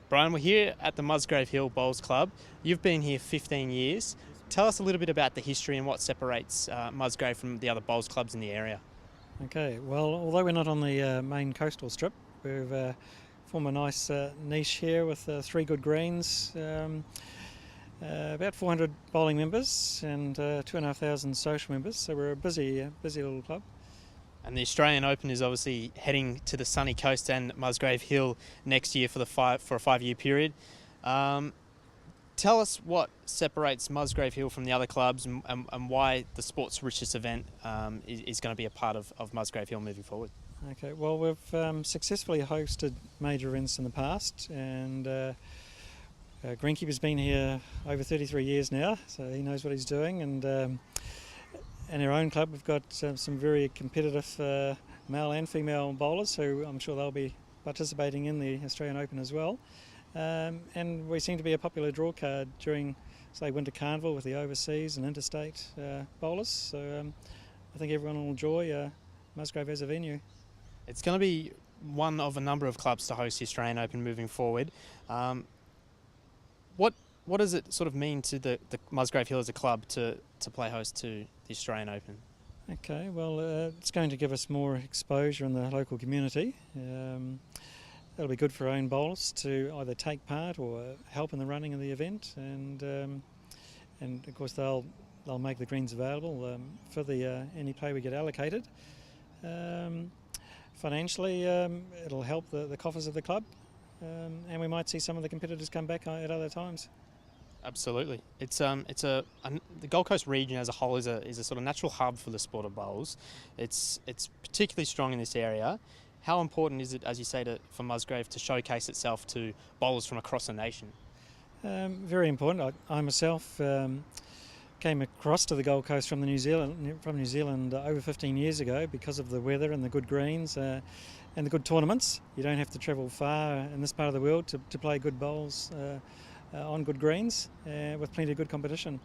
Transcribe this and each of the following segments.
Brian, we're here at the Musgrave Hill Bowls Club. You've been here 15 years. Tell us a little bit about the history and what separates Musgrave from the other bowls clubs in the area. Okay, well, although we're not on the main coastal strip, we've formed a nice niche here with three good greens, about 400 bowling members and 2,500 social members, so we're a busy little club. And the Australian Open is obviously heading to the sunny coast and Musgrave Hill next year for a 5-year period. Tell us what separates Musgrave Hill from the other clubs and why the sport's richest event is going to be a part of Musgrave Hill moving forward. Okay, well, we've successfully hosted major events in the past, and Greenkeeper's been here over 33 years now, so he knows what he's doing. And in our own club, we've got some very competitive male and female bowlers, so I'm sure they'll be participating in the Australian Open as well. And we seem to be a popular draw card during, say, Winter Carnival with the overseas and interstate bowlers. So I think everyone will enjoy Musgrave as a venue. It's going to be one of a number of clubs to host the Australian Open moving forward. What does it sort of mean to the Musgrave Hill as a club to play host to the Australian Open? Okay, well, it's going to give us more exposure in the local community. It'll be good for our own bowlers to either take part or help in the running of the event, and of course they'll make the greens available for the any player we get allocated. Financially, it'll help the coffers of the club, and we might see some of the competitors come back at other times. Absolutely, the Gold Coast region as a whole is a sort of natural hub for the sport of bowls. It's particularly strong in this area. How important is it, as you say, for Musgrave to showcase itself to bowlers from across the nation? Very important. I myself came across to the Gold Coast from New Zealand over 15 years ago because of the weather and the good greens and the good tournaments. You don't have to travel far in this part of the world to play good bowls on good greens with plenty of good competition.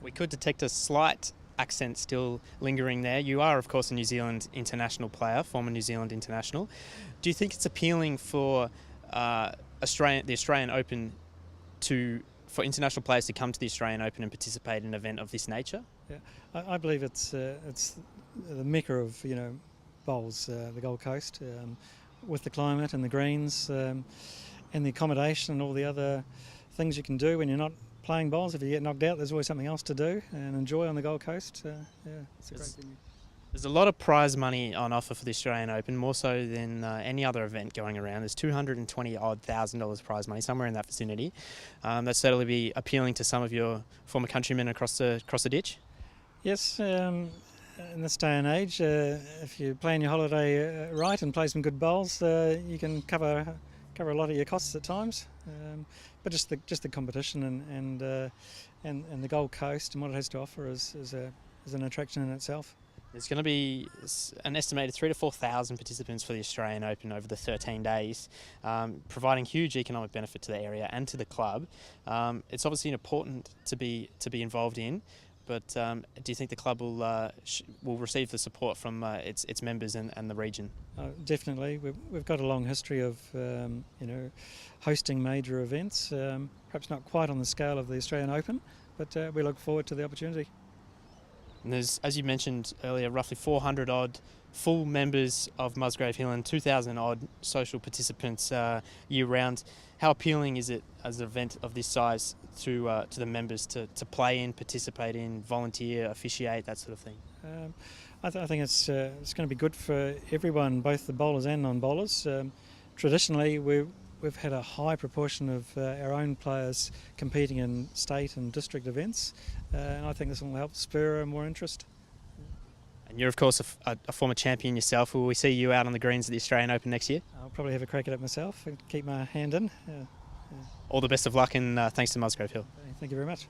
We could detect a slight accent still lingering there. You are, of course, a New Zealand international player, former New Zealand international. Do you think it's appealing for the Australian Open for international players to come to the Australian Open and participate in an event of this nature? Yeah, I believe it's the mecca of bowls, the Gold Coast, with the climate and the greens and the accommodation and all the other things you can do when you're not playing bowls. If you get knocked out, there's always something else to do and enjoy on the Gold Coast. It's a great venue. There's a lot of prize money on offer for the Australian Open, more so than any other event going around. There's $220,000 prize money, somewhere in that vicinity. That'd certainly be appealing to some of your former countrymen across the ditch. Yes, in this day and age, if you plan your holiday right and play some good bowls, you can cover a lot of your costs at times. But just the competition and the Gold Coast and what it has to offer is an attraction in itself. There's going to be an estimated 3,000 to 4,000 participants for the Australian Open over the 13 days, providing huge economic benefit to the area and to the club. It's obviously important to be involved in, but do you think the club will receive the support from its members and the region? Definitely. We've got a long history of hosting major events, perhaps not quite on the scale of the Australian Open, but we look forward to the opportunity. And there's, as you mentioned earlier, roughly 400 odd full members of Musgrave Hill and 2,000 odd social participants year round. How appealing is it as an event of this size to the members to play in, participate in, volunteer, officiate, that sort of thing? I think it's going to be good for everyone, both the bowlers and non-bowlers. Traditionally, we've had a high proportion of our own players competing in state and district events, and I think this will help spur more interest. And you're, of course, a former champion yourself. Will we see you out on the greens at the Australian Open next year? I'll probably have a crack at it myself and keep my hand in. All the best of luck, and thanks to Musgrave Hill. Thank you very much.